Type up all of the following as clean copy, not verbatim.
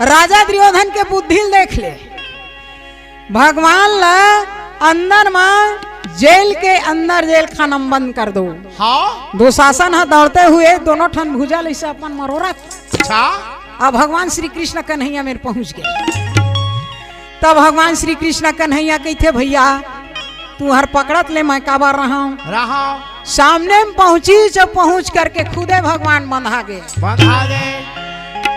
राजा दुर्योधन के बुद्धि देख ले। भगवान ला अंदर में जेल के अंदर जेल खाना बंद कर दो। हाँ दुशासन है दौड़ते हुए दोनों ठन भुजा ऐसे अपन मरोरत। अच्छा अब भगवान श्री कृष्ण कन्हैया मेरे पहुंच गए। तब भगवान श्री कृष्ण कन्हैया कहते भैया तू हर पकड़त ले मैं काबर रहा हूँ। सामने में पहुंची जब पहुंच करके खुदे भगवान बंधा गए।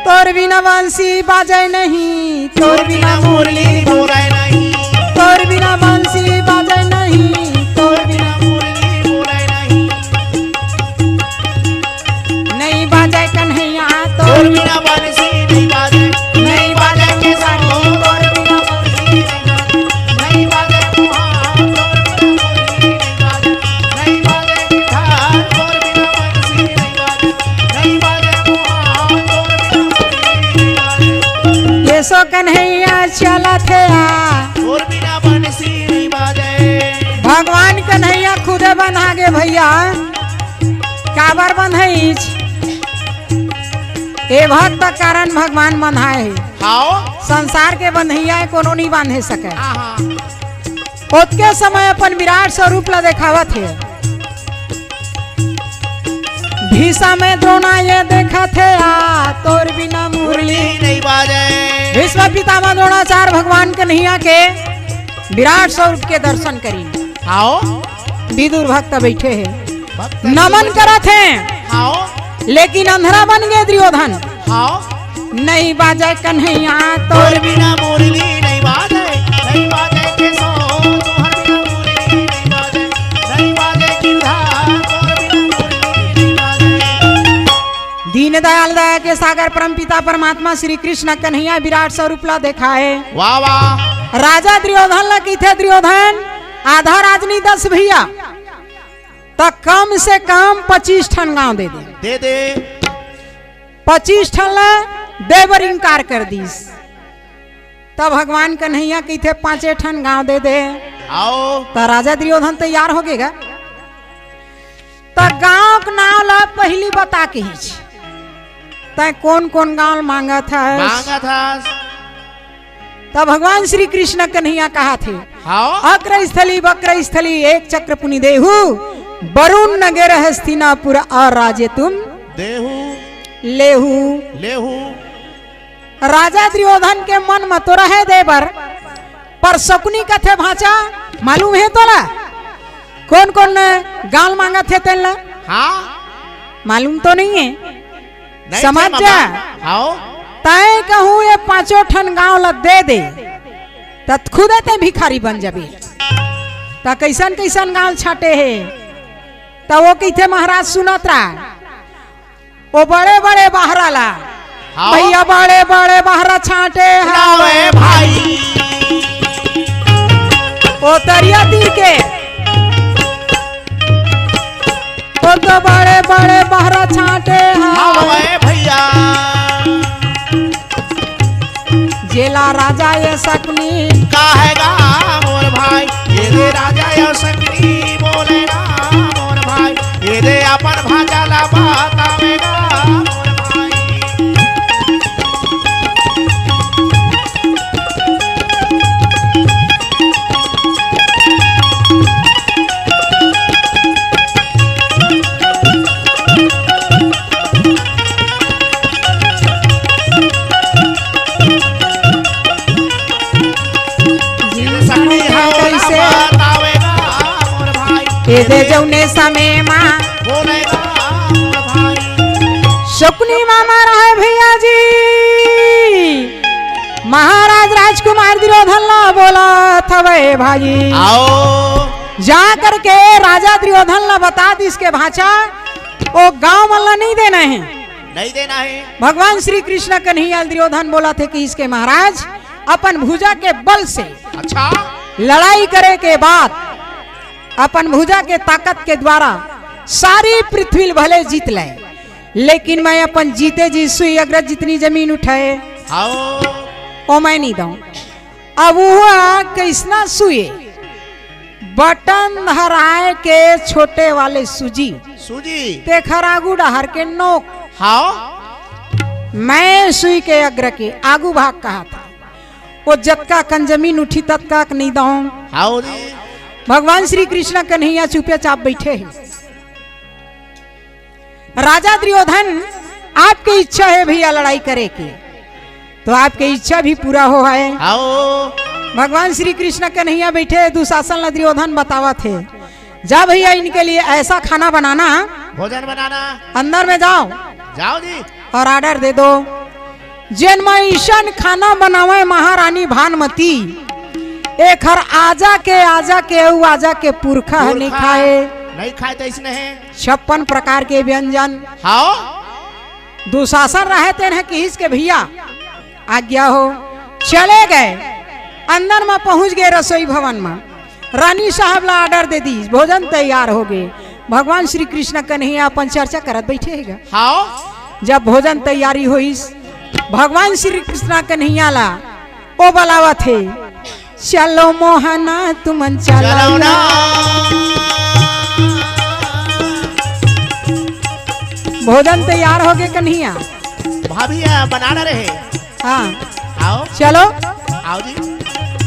तोर बिना बंसी बाजे नहीं, तोर बिना मुरली बोले नहीं, तोर बिना बंसी बाजे नहीं, तोर बिना मुरली बोले नहीं, नहीं बाजे कन्हैया तोर बिना बंसी नहीं बाजे, नहीं बाजे के साथ तोर बिना मुरली नहीं बाजे, नहीं बाजे गिटार, तोर बिना बंसी नहीं बाजे, नहीं बाजे तोर बिना मुरली नहीं बाजे। ये सो कन्हैया चला थे तोर बिना बंसी नहीं बाजे। भगवान कन्हैया खुदे बंधा गे भैया। काबर बंधाई ए भक्त कारण भगवान बंधाए। हाँ संसार के बंधैया कोनो नहीं बांधे सके। हाँ ओतके समय अपन विराट स्वरूप ला देखावत है। भीषम में द्रोणा ये देखा थे तोर बिना मुरली नहीं बाजे। भीष्म पितामह द्रोणाचार्य भगवान कन्हैया के विराट स्वरूप के दर्शन करी। आओ विदुर भक्त बैठे हैं नमन करत हैं। आओ लेकिन अंधरा बन गए दुर्योधन। आओ नहीं बाजे कन्हैया तोर बिना मुरली नहीं बाजे, नहीं बाजे के सो तोहर बिना मुरली नहीं बाजे, नहीं बाजे गिटार, तोर बिना मुरली नहीं बाजे। दीन दयाल दया के सागर परम पिता परमात्मा श्री कृष्ण कन्हैया विराट स्वरूप ला देखा है। वाह वाह। राजा दुर्योधन ला की थे दुर्योधन आधा राजनी 10 भैया तो कम से कम 25 ठन गांव दे दे 25 ठन ला देवर इनकार कर दीस। तब भगवान कन्हैया की थे 5 ठन गांव दे। आओ तो राजा दुर्योधन तैयार हो गएगा। तो गांव का नाम ला पहली बता के ही तय कौन कौन गांव मांगा था। तब भगवान श्री कृष्ण कन्हैया कहा थे अक्र स्थली वक्र स्थली एक चक्र पुनि देहु वरुण नगर हस्तिनापुर और राजे तुम देहु लेहु लेहु। राजा दुर्योधन के मन में तो रहे देवर पर शकुनी कथे भाषा मालूम है तोला कौन कौन गाल मांगा थे तेल मालूम तो नहीं है। समझ जा तय कहूँ ये 5 ठन गांव ला दे तब खुदे ते भिखारी बन जाबे। तो कैसन कैसन गांव छाटे है तो वो कहते महाराज सुनत रहा वो बड़े बड़े बाहरा ला भैया बड़े बड़े बाहरा छाटे हावे भाई। वो दरिया तीर के वो तो बड़े बड़े बाहरा छाटे हावे भैया। जेला राजा ये सकनी कहेगा मोर भाई ये दे राजा ये सकनी बोलेगा मोर भाई ये दे अपन भाजा ला बतावेगा मोर भाई। ये दे जौने समय माँ बोलेगा मोर भाई। शकुनी मामा रहे भैया जी महाराज राजकुमार दुर्योधन ला बोला था वे भाई। आओ जा करके राजा दुर्योधन ला बता दी इसके भाषा वो गांव वाला नहीं देना है, नहीं देना है। भगवान श्री कृष्ण कन्हैया दुर्योधन बोला थे कि इसके महाराज अपन भुजा के बल से अच्छा लड़ाई करे के बाद अपन भुजा के ताकत के द्वारा सारी पृथ्वी भले जीत ले, लेकिन मैं अपन जीते जी सुई अग्रज जितनी जमीन उठाए आओ ओ मैं नहीं दूं। अब वो कैसना सुए बटन धराए के छोटे वाले सूजी सूजी ते खरागू डहर के नोक हाँ मैं सुई के अग्र के आगू भाग कहा था, वो जतका कन जमीन उठी तत्का नहीं दाऊं। हाउ दी भगवान श्री कृष्ण कन्हैया चुपे चाप बैठे हैं। राजा दुर्योधन आपकी इच्छा है भैया लड़ाई करे की, तो आपकी इच्छा भी पूरा हो है। हाउ भगवान श्री कृष्ण कन्हैया बैठे, दुशासन दुर्योधन बतावा थे, जा भैया इनके लिए ऐसा खाना बनाना, भोजन बनाना, अंदर में जाओ जाओ जी और ऑर्डर दे दो, जिन में ईशान खाना बनावे महारानी भानुमती, एक हर आजा के पुरखा नहीं खाए, नहीं खाए तो इसने है 56 प्रकार के व्यंजन। हाउ दुशासन रहते हैं कि इसके भैया आज्ञा हो। चले गए, अंदर में पहुंच गए रसोई भवन में, रानी साहब ला ऑर्डर दे दी, भोजन तैयार हो गए। भगवान श्री कृष्ण कन्हैया अपन चर्चा करत बैठेगा। हाउ जब भोजन तैयारी हुई, भगवान श्री कृष्ण कन्हैया ला ओ बुलावत थे, चलो मोहना तुमन चलो ना। भोजन तैयार हो गए कन्हैया, भाभी बनाना रहे। हाँ आओ चलो आओ जी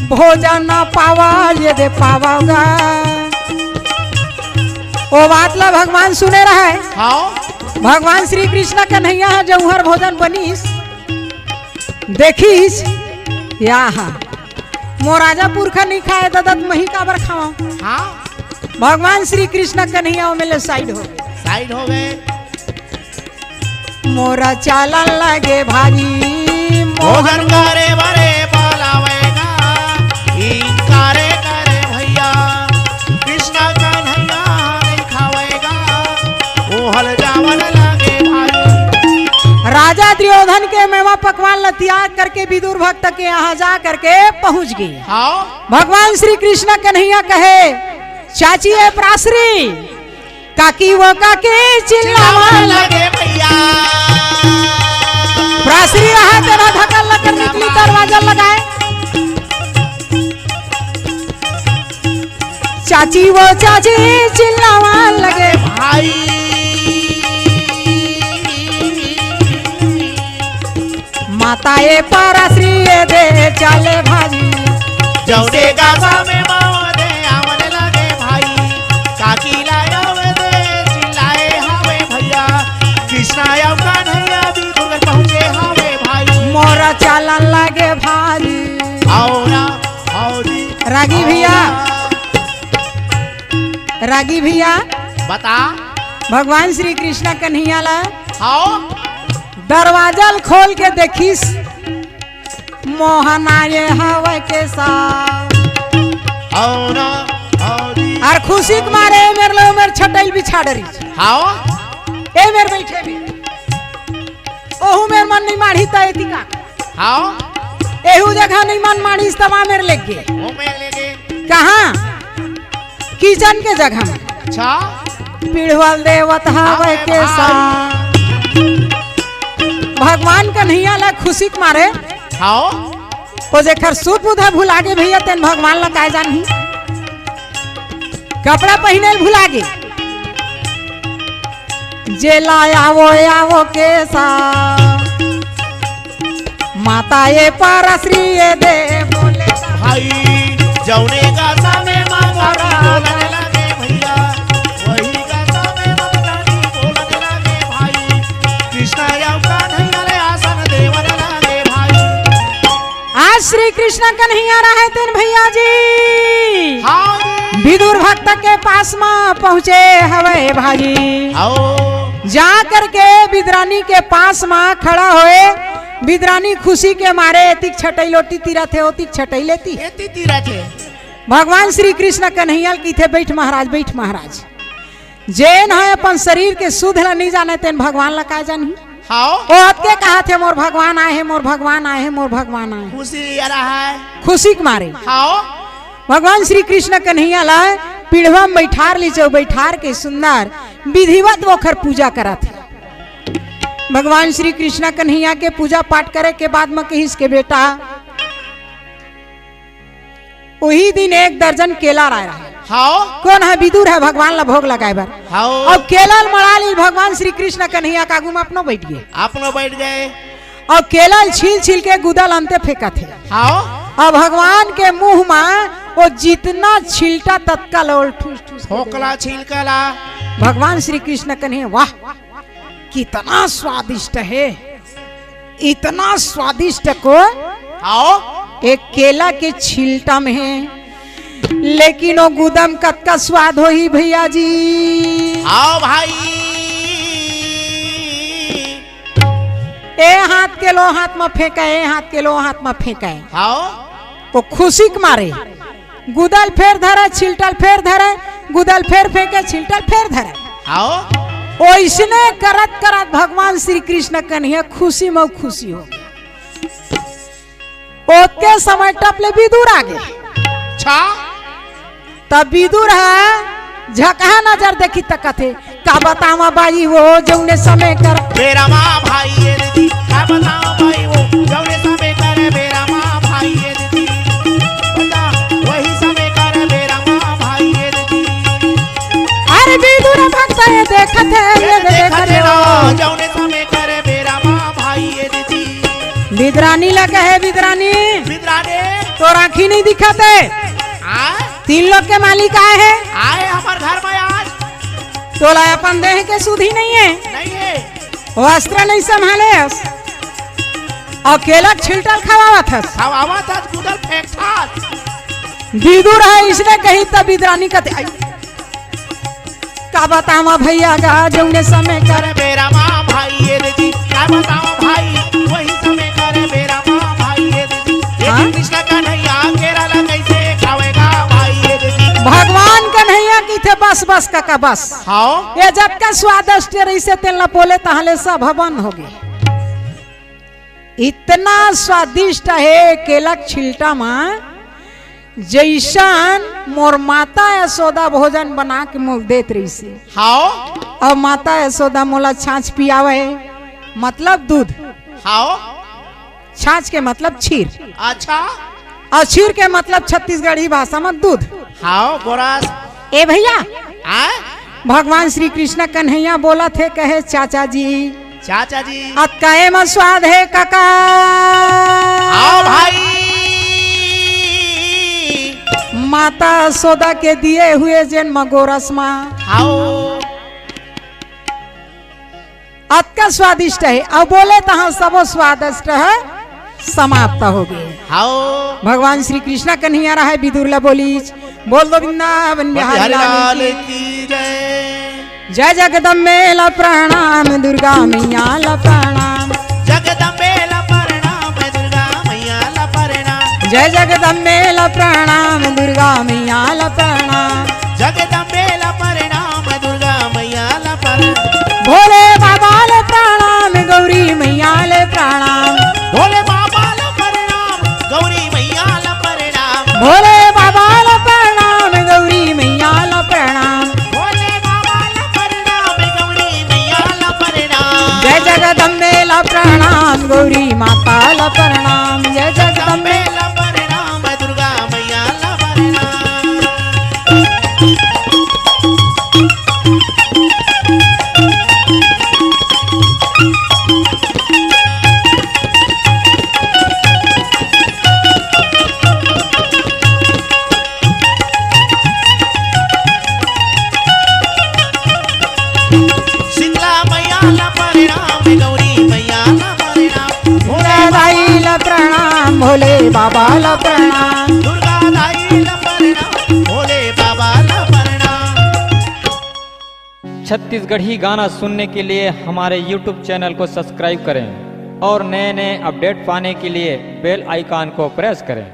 भोजन ना पावा ये दे पावागा। ओ बात ला भगवान सुने रहे। हाउ भगवान श्री कृष्ण कन्हैया जौहर भोजन बनीस देखीस, यहाँ मोर राजा पुरखा नहीं खाए ददत मही काबर खावा। हाँ भगवान श्री कृष्ण कन्हैया मेले साइड हो गए, साइड हो गए। मोरा चालन लगे भाजी, भोजन करे बरे बोलावेगा, इनकारे करे भैया, कृष्णा कन्हैया नहीं खावेगा, ओहल जावन लगे भाई। राजा दुर्योधन के मेवा पकवान ला त्याग करके विदुर भक्त के यहाँ जा करके पहुंच गए। हाउ भगवान श्री कृष्ण कन्हैया कहे, चाची है प्रासरी, काकी वो काकी चिल्लावा लगे भैया, प्रासरी रहा तेरा धक्कल लकर निकली दरवाजा लगाए। चाची वो चाची चिल्लावा लगे भाई माता ये प्रासरी ये दे चले भाजी, जौने गासा में मावदे आवन लगे भाई, काकी लायावे दे चिल्लाए हावे भैया, कृष्णा या कन्हैया भी दूर पहुंचे हावे भाई। मोरा चालन लगे भाजी। आओ ना आओ जी रागी भैया, रागी भैया बता। भगवान श्री कृष्ण कन्हैया ला आओ दरवाजा खोल के देखिस, मोहना ये हवा के साथ, आओ ना आओ जी और खुशी के मारे मेरे लो मेरे छटल बिछा डरी, आओ ए मेरे बैठे भी, ओहू मेरे मन नहीं माढ़ी ता एती का, आओ एहू जगह नहीं मन माढ़ी तमा मेरे लेके वो मैं लेके कहाँ किचन के जगह में, अच्छा पीढ़वल देवत हवा के साथ। भगवान कन्हैया ला खुशी के मारे आओ ओ जेखर सूप उधर भुला गे भैया, तेन भगवान ला काय जानही, कपड़ा पहने भुला गे, जे आवो के साथ, माता ये परश्री ये दे बोले भाई, जौने गासा में मावरा बोलने लगे भैया, वही गासा में ममतानी बोलने लगे भाई, कृष्णा या कन्हैया ले आसन देवन लगे भाई। आज श्री कृष्ण कन्हैया रहे तेन भैया जी, हाँ जी विदुर भक्त के पास में पहुँचे हवे भाजी। आओ जा करके विद्रानी के पास में खड़ा होए, विद्रानी खुशी के मारे एतिक छटई लोटी तीरा थे, ओतिक छटई लेती। एती तीरा थे। भगवान श्री कृष्ण कन्हैया की थे, बैठ महाराज बैठ महाराज, जैन है अपन शरीर के शुद्ध ला नहीं जाने तेन भगवान ला का जानी। हाँ ओ के कहा थे मोर भगवान आए हैं, मोर भगवान आए हैं, मोर भगवान आए हैं। खुशी आ रहा है। खुशी के मारे हाँ भगवान श्री कृष्ण कन्हैया ला पीढ़वा में बैठार लीचो, बैठार के सुंदर विधिवत वोखर पूजा करा थे। भगवान श्री कृष्ण कन्हैया के पूजा पाठ करे के बाद में कहिस के बेटा, वही दिन 1 दर्जन केला राय रहा। हाँ कौन है? विदुर है, भगवान ला भोग लगाए बर। हाँ अब केला मड़ा ली भगवान श्री कृष्ण कन्हैया कागू में अपनो बैठ गए। अपनो बैठ गए। और केला छील छील के गुदल अंते फेंका थे। आओ और भगवान के मुंह में वो जितना छिलटा तत्काल और ठूस ठूस ठोकला छिलकला। भगवान श्री कृष्ण कन्हे वाह कितना स्वादिष्ट है, इतना स्वादिष्ट को आओ एक केला के छिलटा में है, लेकिन वो गुदम कत का स्वाद हो ही भैया जी। आओ भाई ए हाथ के लो हाथ में फेंका, ए हाथ के लो हाथ में फेंका है। आओ वो खुशी के मारे गुदल फेर धरे, छिलटल फेर धरे, गुदल फेर फेंके, छिलटल फेर धरे। आओ ओइसने करत करत भगवान श्री कृष्ण कन्हैया खुशी में खुशी हो। ओके समय टपले विदुर आगे, छा तब विदुर है झकहा नजर देखी तकथे का बतावा बाई वो जौने समय कर मेरा माँ भाई ये दीदी क्या बताओ भाई वो जौने समय करे मेरा माँ भाई ये दीदी बता वही समय करे मेरा माँ भाई ये दीदी। अरे विदुर भक्त है देखत है ये देखत है जौने समय करे मेरा माँ भाई ये दीदी। विदरानी लगे है विदरानी विदराने तो राखी नहीं दिखाते। आए 3 लोग के मालिक आए हैं, आए हमारे घर में आज तोला अपन देह के सुधी नहीं है, नहीं है वस्त्र नहीं संभाले और केला छिलटल खवावत है। सब आवा था गुदल फेंक था। विदुर है इसने कही तब विदरानी कहते आई का बतावा भैया गा जौने समय कर करे मेरा माँ भाई ये दीदी क्या बताओ भाई वही समय करे मेरा माँ भाई ये दीदी। हाँ? लेकिन कृष्ण कन्हैया केरला कैसे खावेगा भाई ये दीदी। भगवान कन्हैया की थे बस बस का बस हाँ ये जब का स्वादिष्ट रही तेल न बोले तहले सब हवन हो गए। इतना स्वादिष्ट है केला छिलटा में जैसन मोर माता यशोदा भोजन बना के मुख देत रही से। हाँ अब माता यशोदा मोला छाछ पियावे मतलब दूध, हाँ छाछ के मतलब क्षीर अच्छा और क्षीर के मतलब छत्तीसगढ़ी भाषा में दूध। हाँ बोरास ए भैया आए भगवान श्री कृष्ण कन्हैया बोला थे कहे चाचा जी चाचा जी अतकाए में स्वाद है काका। आओ भाई माता यशोदा के दिए हुए जन्म गोरस माँ आओ अतका स्वादिष्ट है। अब बोले तहाँ सब स्वादिष्ट है समाप्त हो गए। आओ भगवान श्री कृष्ण कन्हैया रहा है विदुर बोली बोल दो वृंदावन बिहारी लाल की की जय। जय जगदम्बे ला प्रणाम दुर्गा मैया ला प्रणाम। जगदम्बे ला प्रणाम दुर्गा मैया ला प्रणाम। जय जगदम्बे ला प्रणाम दुर्गा मैया ला प्रणाम। जगदम्बे ला प्रणाम दुर्गा मैया ला प्रणाम। भोले बाबा ले प्रणाम गौरी मैया ले प्रणाम। भोले बाबा ला प्रणाम गौरी मैया ला प्रणाम। भोले बाबा ला प्रणाम गौरी मैया ला प्रणाम। भोले बाबा ला प्रणाम गौरी मैया ला प्रणाम। जय जगदम्बे ला प्रणाम गौरी माता ला प्रणाम। जय जगदम्बे जगदम्बे ला प्रणाम दुर्गा मैया ला प्रणाम। शीतला मैया ला प्रणाम गौरी मैया ला प्रणाम। भोले दाई ला प्रणाम भोले बाबा ला प्रणाम। दुर्गा दाई ला प्रणाम भोले बाबा ला प्रणाम। छत्तीसगढ़ी गाना सुनने के लिए हमारे YouTube चैनल को सब्सक्राइब करें और नए नए अपडेट पाने के लिए बेल आइकॉन को प्रेस करें।